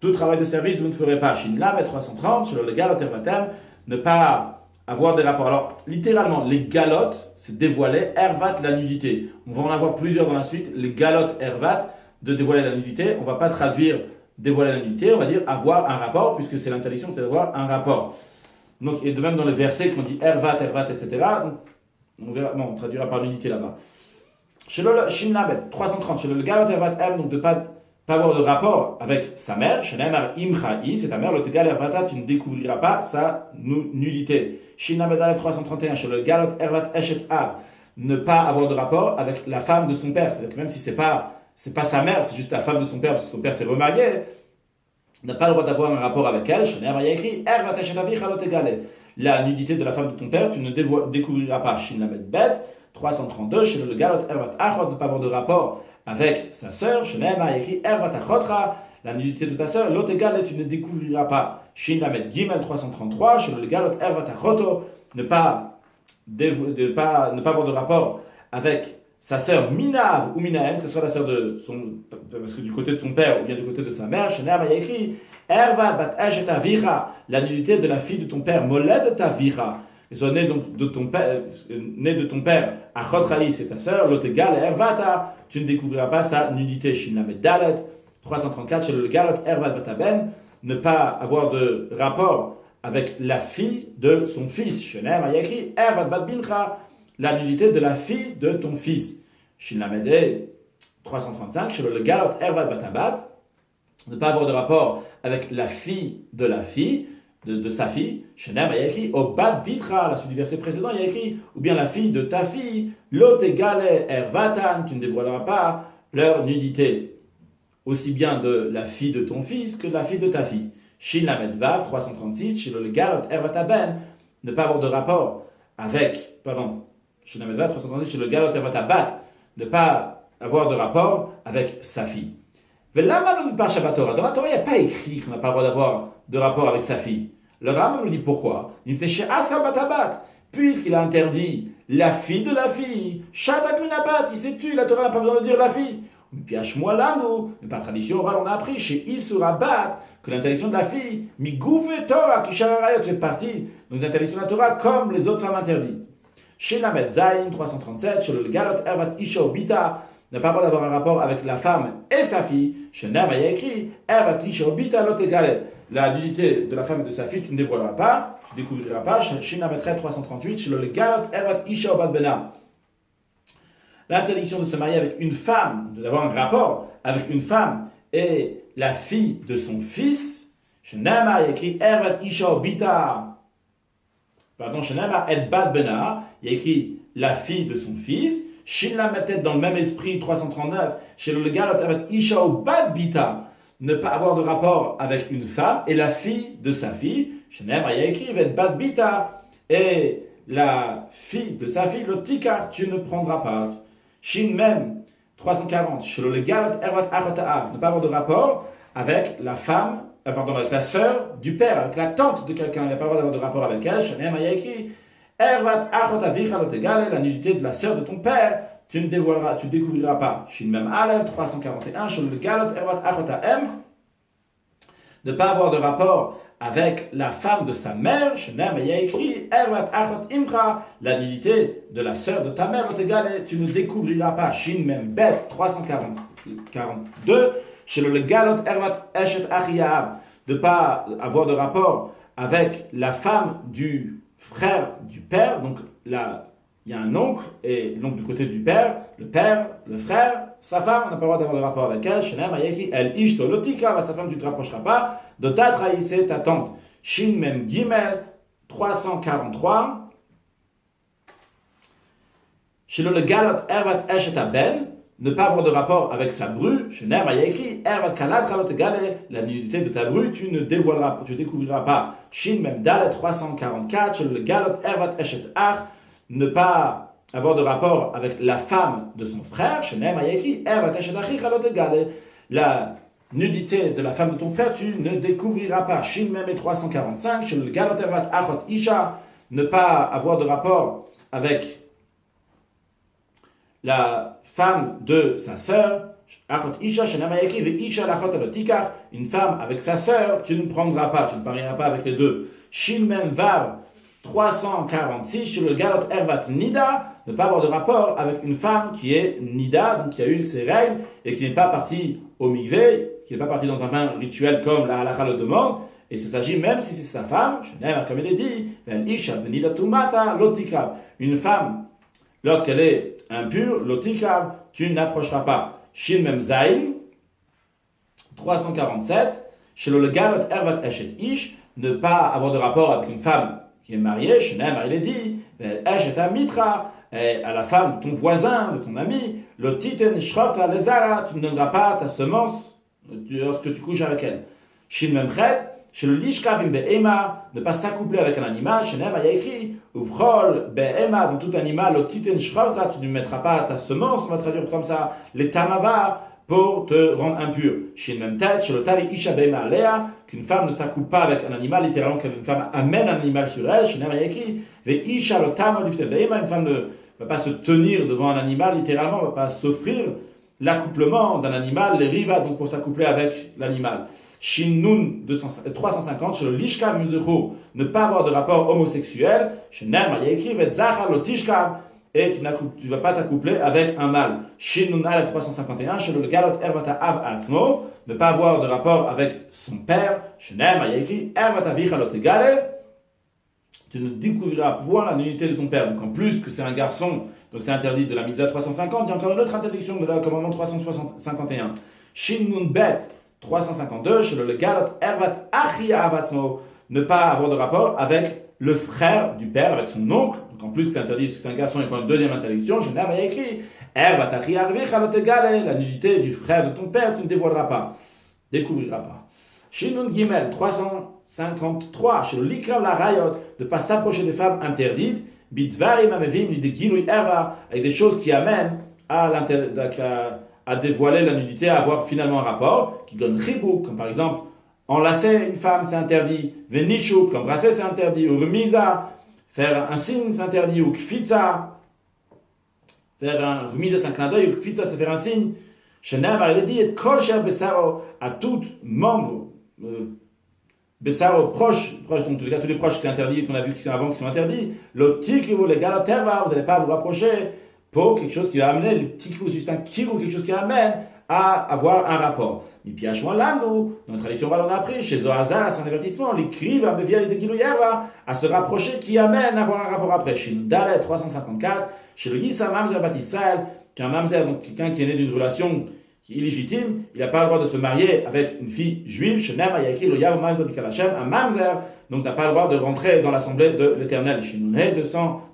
[SPEAKER 1] tout travail de service, vous ne ferez pas. Shinlam 330, chez le galot ervatem, ne pas avoir des rapports. Alors, littéralement, les galotes, c'est dévoiler, ervat, la nudité. On va en avoir plusieurs dans la suite. Les galotes ervat, de dévoiler la nudité. On ne va pas traduire dévoiler la nudité, on va dire avoir un rapport, puisque c'est l'interdiction, c'est d'avoir un rapport. Donc, et de même dans les versets, qu'on dit ervat, etc., on verra, bon, on traduira par nudité là-bas. Chez le Shinlam 330, chez le galot ervatem, donc de pas avoir de rapport avec sa mère, Shenemar Imcha'i, c'est ta mère, le Tegal Ervata, tu ne découvriras pas sa nudité. Shinamedalef 331, chez le Galot Ervat Eshet Av, ne pas avoir de rapport avec la femme de son père, c'est-à-dire que même si c'est pas sa mère, c'est juste la femme de son père, parce que son père s'est remarié, n'a pas le droit d'avoir un rapport avec elle. Shenemar Yekri, Ervat Eshet Avicha lo Tegale, la nudité de la femme de ton père, tu ne découvriras pas. Shinamed Bet 332, chez le Galot Ervat Achot, ne pas avoir de rapport avec sa sœur, la nudité de ta sœur, l'autre égale, tu ne découvriras pas. Shin Lamed Gimel 333, chez le Galot Ervat Achoto, ne pas avoir de rapport avec sa sœur Minav ou Minahem, que ce soit la sœur de son, parce que du côté de son père ou bien du côté de sa mère, chez Nama écrit Ervat Bat Eshet Avicha, la nudité de la fille de ton père, Moled Tavicha. Et soit né donc de ton père, Achotraï, c'est ta sœur, l'otegal Ervata, tu ne découvriras pas sa nudité. Shinlamed Dalet 334, chez le Galot Ervat Bataben, ne pas avoir de rapport avec la fille de son fils. Shenem Ayakri Ervat Bat Bincha, la nudité de la fille de ton fils. Shinlamed 335, chez le Galot Ervat Batabat, ne pas avoir de rapport avec la fille de la fille. de sa fille. Shenem, il y a écrit, au bat bitra, la suite du verset précédent, il y a écrit, ou bien la fille de ta fille, lot egale ervatan, tu ne dévoileras pas leur nudité. Aussi bien de la fille de ton fils que de la fille de ta fille. Shin Lamed Vav 336, chez le galot ervata ben, ne pas avoir de rapport avec, Shin Lamed Vav 336, chez le galot ervata bat, ne pas avoir de rapport avec sa fille. Dans la Torah, il n'y a pas écrit qu'on n'a pas le droit d'avoir de rapport avec sa fille. Le Rambam nous dit pourquoi. Puisqu'il a interdit la fille de la fille, il sait que la Torah n'a pas besoin de dire la fille. Mais par tradition orale, on a appris chez Isurabat que l'interdiction de la fille, Migoufe Torah, qui fait partie des interdictions de la Torah comme les autres femmes interdites. Chez Lamed Zayin 337, chez le Galot Ervat Isha Obita, n'a pas le droit d'avoir un rapport avec la femme et sa fille. Chez Nama, il y a écrit Ervat Isha Obita Lot Egale. La nudité de la femme et de sa fille, tu ne dévoileras pas, tu ne découvriras pas. Chez Nama 338, chez le Galot Ervat Isha Obat Bena. L'interdiction de se marier avec une femme, d'avoir un rapport avec une femme et la fille de son fils. Chez Nama, il y a écrit Ervat Isha Obita. Chez Nama et Bat Bena, il y a écrit la fille de son fils. Shin la mettait dans le même esprit, 339, chez le Galot Ervat Isha Bat Bita, ne pas avoir de rapport avec une femme et la fille de sa fille. Chez Nama, il y a écrit Bat Bita et la fille de sa fille, le Tikar, tu ne prendras pas. Shin même 340, chez le Galot Ervat Achotaav, ne pas avoir de rapport avec la femme, avec la sœur du père, avec la tante de quelqu'un, il n'a pas le droit d'avoir de rapport avec elle. Chez Nema, il y a écrit Ervat Achotavicha Lotegale, la nudité de la sœur de ton père, tu ne découvriras pas. Shin même Alev 341, chez le Galot Ervat Achotaem, ne pas avoir de rapport avec la femme de sa mère. Chez Nema, il y a écrit Ervat Achot Imcha, la nudité de la sœur de ta mère Lotegale, tu ne découvriras pas. Shin même Bet 342, chez le Galot Ervat Eshet Achiyav, de ne pas avoir de rapport avec la femme du frère du père. Donc là, il y a un oncle, et l'oncle du côté du père, le frère, sa femme, on n'a pas le droit d'avoir de rapport avec elle. Shenem Ayeki, El Ishto Lotika, sa femme, tu ne te rapprocheras pas. De ta trahissée, ta tante. Shin Mem Gimel 343. Chez le Galot Ervat Eshet Ben, ne pas avoir de rapport avec sa bru. Shenem Ayeki, Ervat Kalat Ralot Gale, la nudité de ta bru, tu ne découvriras pas. Shin Mem Dalet 344. Chez le Galot Ervat Eshet Ach, ne pas avoir de rapport avec la femme de son frère. Shenem Ayeki, Ervat Eshet Achi Ralot Gale, la nudité de la femme de ton frère, tu ne découvriras pas. Shin Mem 345. Chez le Galot Ervat Achot Isha, ne pas avoir de rapport avec la femme de sa sœur. Achot Isha, Shenem Ayeki, Ve Isha Lachot Alotikar, une femme avec sa sœur, tu ne prendras pas, tu ne parieras pas avec les deux. Shin Mem Vav 346, sur le Galot Ervat Nida, ne pas avoir de rapport avec une femme qui est Nida, donc qui a eu ses règles et qui n'est pas partie au mikvé, qui n'est pas partie dans un bain rituel comme la halakha le demande, et il s'agit même si c'est sa femme, comme il est dit, une femme, lorsqu'elle est impure, l'otikav, tu n'approcheras pas. Shin Mem Zayin 347, chez le Galot Ervat Eshet Ish, ne pas avoir de rapport avec une femme qui est mariée. Shenem, il est dit, Eshet Amitra, à la femme de ton voisin, de ton ami, le Titen Shrofta Lezara, tu ne donneras pas ta semence lorsque tu couches avec elle. Shin Mem Chet, chez le Lishkavim Be'ema, ne pas s'accoupler avec un animal. Shenem, il y a écrit, Uvrol Be'ema, dans tout animal, le Titen Shrofta, tu ne mettras pas ta semence, on va traduire comme ça, les Tamava, pour te rendre impur. Shin Mem Tet, chez le Tavi Isha Be'ema Alea, qu'une femme ne s'accoupe pas avec un animal, littéralement qu'une femme amène un animal sur elle. Shenem, il y a écrit, Ve Isha le Tama Lifte Be'ema, une femme ne va pas se tenir devant un animal, littéralement, ne va pas s'offrir l'accouplement d'un animal, les riva, donc pour s'accoupler avec l'animal. Shin Nun 350, chez le Lishkav Muzecho, ne pas avoir de rapport homosexuel. Shenem, il y a écrit, Ve Zachar le Tishkav, et tu ne vas pas t'accoupler avec un mâle. Shin Nun Aleph 351, chez le Galot Ervata Av Atzmo, ne pas avoir de rapport avec son père. Shenem, il y a écrit, Ervata Vicha Lotegale, tu ne découvriras point la nudité de ton père. Donc en plus que c'est un garçon, donc c'est interdit de la mitzvah 350, il y a encore une autre interdiction de la commandement 351. Shin Nun Bet 352, chez le Galot Ervat Achia Avatzmo, ne pas avoir de rapport avec le frère du père, avec son oncle. Donc en plus c'est interdit parce que c'est un garçon, il prend une deuxième interdiction. Il y a écrit la nudité du frère de ton père, tu ne dévoileras pas, découvriras pas. Shinun Gimel 353, chez le Likrav la Rayot, de ne pas s'approcher des femmes interdites, Bitvarim Amevim, de Gilui Eva, avec des choses qui amènent à dévoiler la nudité, à avoir finalement un rapport, qui donne Chibou, comme par exemple, enlacer une femme, c'est interdit, Venishuk, l'embrasser, c'est interdit, ou Remiza, faire un signe, c'est interdit, ou Kfitza, faire un Remiza, c'est un clin d'œil, ou Kfitza, c'est faire un signe. Shenamar, il dit, et Kol Sher Besaro, à tout membre, Bessaro proche, donc tous les proches qui sont interdits, qu'on a vu avant qui sont interdits, l'otikru, les galoterva, vous n'allez pas vous rapprocher pour quelque chose qui va amener, le tikru, c'est juste un kiru, quelque chose qui amène à avoir un rapport. Mais puis à Shmuel Lamdou, dans la tradition orale, on a appris, chez Zohazar, c'est un avertissement, l'écrit va me via les Giluyava, à se rapprocher qui amène à avoir un rapport après. Chez Dalet 354, chez le Yissa Mamzer Bat Israël, qu'un Mamzer, donc quelqu'un qui est né d'une relation illégitime, il n'a pas le droit de se marier avec une fille juive, un mamzer, donc n'a pas le droit de rentrer dans l'assemblée de l'Éternel. Chez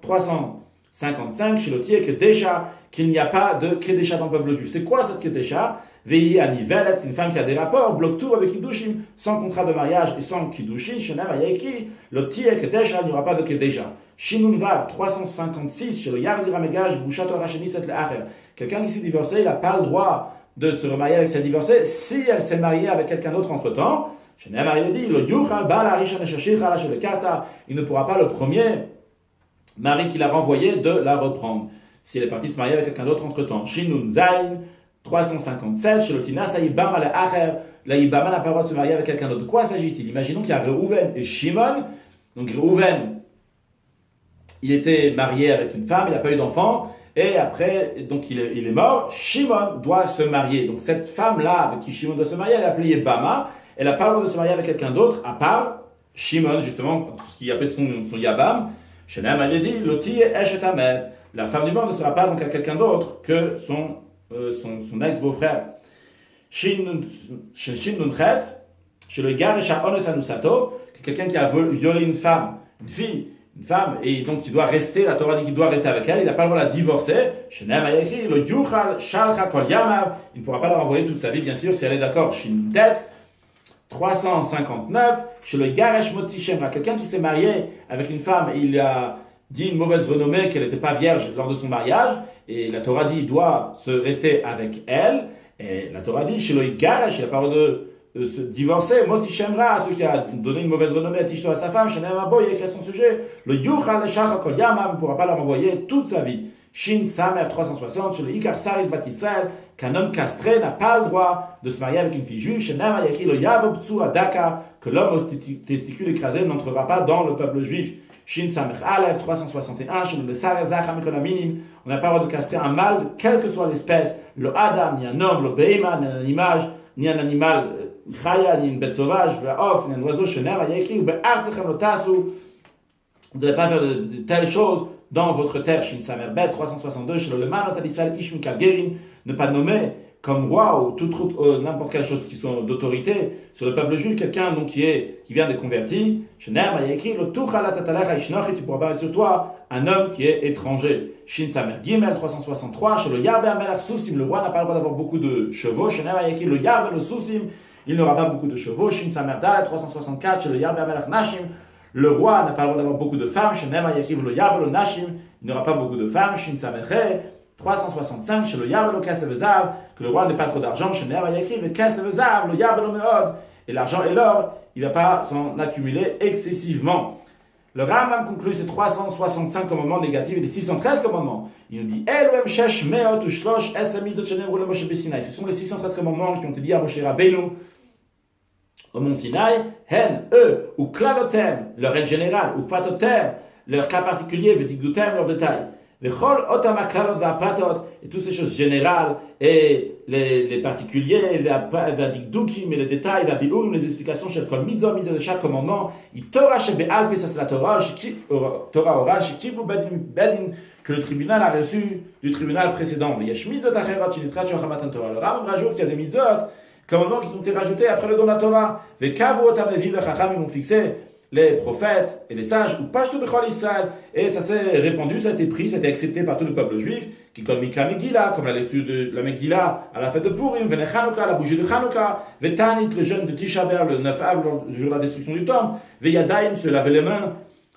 [SPEAKER 1] 355, chez l'Otier, Kedesha, qu'il n'y a pas de Kedesha dans le peuple juif. C'est quoi cette Kedesha? Veillez à Nivelet, c'est une femme qui a des rapports, bloque tout avec Kiddushim, sans contrat de mariage et sans Kiddushin. Chez Nema, il y a écrit l'Otier, Kedesha, il n'y aura pas de Kedesha. Shinun Vav 356, chez le Yarzira Megaj, Bouchato Racheni Set Le'acher. Quelqu'un qui s'est divorcé, il n'a pas le droit de se remarier avec sa divorcée si elle s'est mariée avec quelqu'un d'autre entre-temps. Il ne pourra pas le premier mari qui l'a renvoyé de la reprendre si elle est partie se marier avec quelqu'un d'autre entre-temps. Shinun Zain 357, chez l'Otina, Saïbama le Acher, la Ibama n'a pas le droit de se marier avec quelqu'un d'autre. De quoi s'agit-il? Imaginons qu'il y a Reuven et Shimon. Donc Reuven, il était marié avec une femme, il n'a pas eu d'enfant. Et après, donc il est mort, Shimon doit se marier. Donc cette femme-là, avec qui Shimon doit se marier, elle est appelée Yebama. Elle n'a pas le droit de se marier avec quelqu'un d'autre, à part Shimon, justement, ce qu'il appelle son Yabam. Shenem, elle dit, Loti Eshetamed. La femme du mort ne sera pas donc à quelqu'un d'autre que son ex-beau-frère. Shin Nunchet, chez le Garesha Ones Anusato, quelqu'un qui a violé une femme, une fille, une femme, et donc il doit rester, la Torah dit qu'il doit rester avec elle, il n'a pas le droit de la divorcer. Shenem a écrit, le Yuchal Shalcha Kol Yamav, il ne pourra pas la renvoyer toute sa vie, bien sûr, si elle est d'accord. Shintet 359, chez le Garesh Motzi Shemra, quelqu'un qui s'est marié avec une femme et il a dit une mauvaise renommée, qu'elle n'était pas vierge lors de son mariage, et la Torah dit il doit se rester avec elle, et la Torah dit, chez le Garesh, il n'a pas le droit de se divorcer, Motzi Shemra, celui qui a donné une mauvaise renommée à Tishto à sa femme, Shenem Abo, il a écrit son sujet, le Yuchal Shalcha Kol Yamav ne pourra pas la renvoyer toute sa vie. Shin Samer 360, chez le Ikar Saris Bat Israël, qu'un homme castré n'a pas le droit de se marier avec une fille juive. Chez Nama, il y a écrit le Yavob Tsu Adaka, que l'homme aux testicules écrasés n'entrera pas dans le peuple juif. Shin Samer Aleph 361, chez le Sarer Zacham Minim, on n'a pas le droit de castrer un mâle, quelle que soit l'espèce, le Adam, ni un homme, le Beima, ni un animal, Chaya, ni une bête sauvage, le Off, ni un oiseau. Chez Nama, il y a écrit, vous n'allez pas faire de telles choses dans votre terre. Shin Samer Bet 362, chez le Leman Otalisal Ishmika Gerim, ne pas nommer comme roi ou n'importe quelle chose qui sont d'autorité sur le peuple juif, quelqu'un donc qui vient de convertir. Chez Nerma, il y a écrit le Tuchala Tatalacha Ishnochi, tu pourras pas mettre sur toi un homme qui est étranger. Shin Samer Gimel 363, chez le Yarbe Amelach Sousim, le roi n'a pas le droit d'avoir beaucoup de chevaux. Chez Nerma, il y a écrit le Yarbe le Sousim, il n'aura pas beaucoup de chevaux. Shin Samer Dalet 364, chez le Yarbe Amelach Nashim, le roi n'a pas le droit d'avoir beaucoup de femmes. Chez Nema Yakiv le Yabel Nashim, il n'aura pas beaucoup de femmes. Shin Sameche 365, chez le Yabel Kasevezav, que le roi n'a pas trop d'argent. Chez Nema Yakiv le Kasevezav, le Yabel Meod, et l'argent et l'or, il ne va pas s'en accumuler excessivement. Le Rambam conclut ces 365 commandements négatifs et les 613 commandements. Il nous dit Elohim Shesh Meot Ushlosh Esamidot Shenemru le Moshe Besinaï. Ce sont les 613 commandements qui ont été dit à Moshe Rabbeinu au mont Sinaï, Hen, eux, ou Klalotem, leur règle générale, ou Fatotem, leur cas particulier, Vedigdutem, leur détail. Vechol Otama Klalot Vapratot, et toutes ces choses générales, et les particuliers, Vadigdukim, et les détails, Vabium, les explications, chez Kol Mitzvah, de chaque commandement, il Torah Shebe'al Pesas la Torah, Torah oral, Shekiblu Bedin, que le tribunal a reçu du tribunal précédent. Yesh Mitzvot Acherot, Shilitrat Shochamatan Torah. Le Rambam rajoute qu'il y a des mitzvot, commandements qui ont été rajoutés après le don de la Torah. Vekavu otam levim vechacham, ils l'ont fixé les prophètes et les sages, ou Pashtu Bechol Israël, et ça s'est répandu, ça a été pris, ça a été accepté par tout le peuple juif, qui comme Mika Megillah, comme la lecture de la Megillah à la fête de Purim, Vene Chanukah, la bougie de Chanukah, Vetanit, le jeûne de Tisha B'Av, le 9 av, le jour de la destruction du temple, Veyadaim, se laver les mains,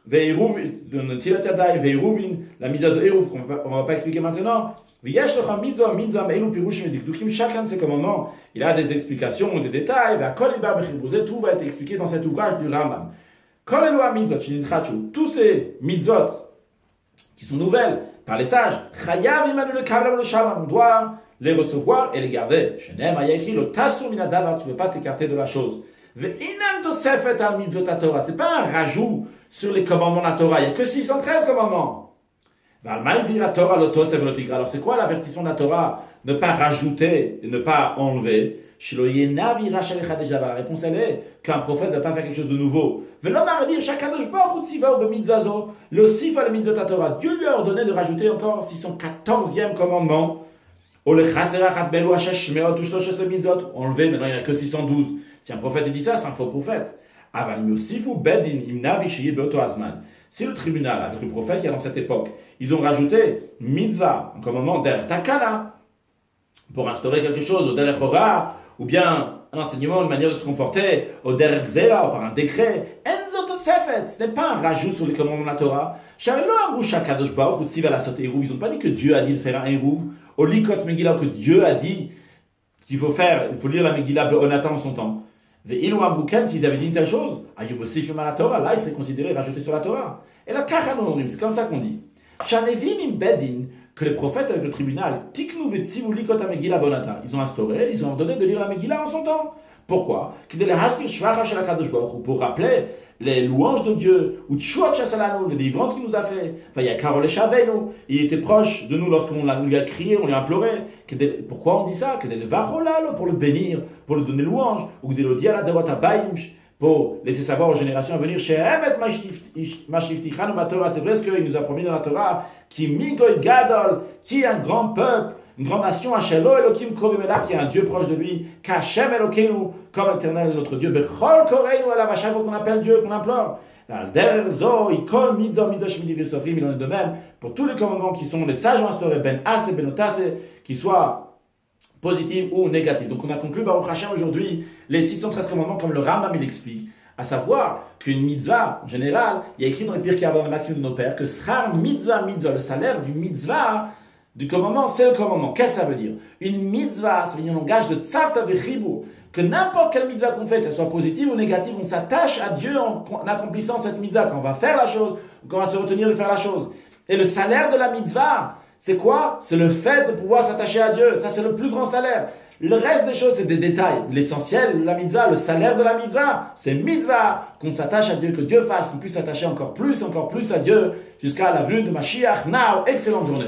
[SPEAKER 1] Veiruvin, Tilat Yadai, Veiruvin, la mitzvah de Eruv, qu'on ne va pas expliquer maintenant, V'yesh lecha mitzvah, mitzvah, me'elu pirushim edikdukim, chacun de ces commandements, il a des explications, des détails, Ve'akol ibar b'chibrouzé, tout va être expliqué dans cet ouvrage du Rambam. Tous ces mitzvot qui sont nouvelles par les sages, on doit les recevoir et les garder. Tu ne peux pas t'écarter de la chose. C'est pas un rajout sur les commandements de la Torah. Il n'y a que 613 commandements. Alors c'est quoi l'avertissement de la Torah? Ne pas rajouter et ne pas enlever. La réponse elle est qu'un prophète ne va pas faire quelque chose de nouveau. Le sifa le mitzvot Torah. Dieu lui a ordonné de rajouter encore 614e commandement. Enlever, maintenant il n'y a que 612. Si un prophète dit ça, c'est un faux prophète. Si le tribunal, avec le prophète qui est dans cette époque, ils ont rajouté mitzvah, un commandement der takana, pour instaurer quelque chose, au der chora, ou bien un enseignement, une manière de se comporter, au der xera, ou par un décret, ce n'est pas un rajout sur les commandements de la Torah. Ils n'ont pas dit que Dieu a dit de faire un eruv, au likot Megillah, que Dieu a dit qu'il faut faire, il faut lire la Megillah be'onatan en son temps. S'ils avaient dit une telle chose, là, ils seraient considérés rajoutés sur la Torah. Et là, c'est comme ça qu'on dit. Que les prophètes avec le tribunal, ils ont instauré, ils ont ordonné de lire la Megillah en son temps. Pourquoi? Pour rappeler les louanges de Dieu, ou les délivrances qu'il nous a fait. Il était proche de nous lorsqu'on lui a crié, on lui a imploré. Pourquoi on dit ça? Pour le bénir, pour le donner louange, ou pour laisser savoir aux générations à venir, c'est vrai ce qu'il nous a promis dans la Torah, qui est un grand peuple, une grande nation, qui est un Dieu proche de lui, comme l'Éternel notre Dieu, qu'on appelle Dieu, qu'on implore. Il en est de même pour tous les commandements qui sont les sages ont instaurés, ben as et ben otas, qui soient positifs ou négatifs. Donc on a conclu Baruch Hashem aujourd'hui les 613 commandements comme le Rambam il explique, à savoir qu'une mitzvah en général, il y a écrit dans les Pirkei Avot, le Maxime de nos pères, que srar mitzvah, le salaire du mitzvah, du commandement, c'est le commandement. Qu'est-ce que ça veut dire? Une mitzvah, ça veut dire un langage de tzavta v'chibur, que n'importe quelle mitzvah qu'on fait, qu'elle soit positive ou négative, on s'attache à Dieu en accomplissant cette mitzvah, quand on va faire la chose, ou quand on va se retenir de faire la chose. Et le salaire de la mitzvah, c'est quoi? C'est le fait de pouvoir s'attacher à Dieu. Ça, c'est le plus grand salaire. Le reste des choses, c'est des détails. L'essentiel, la mitzvah, le salaire de la mitzvah, c'est mitzvah, qu'on s'attache à Dieu, que Dieu fasse, qu'on puisse s'attacher encore plus à Dieu, jusqu'à la venue de Mashiach. Now, excellente journée.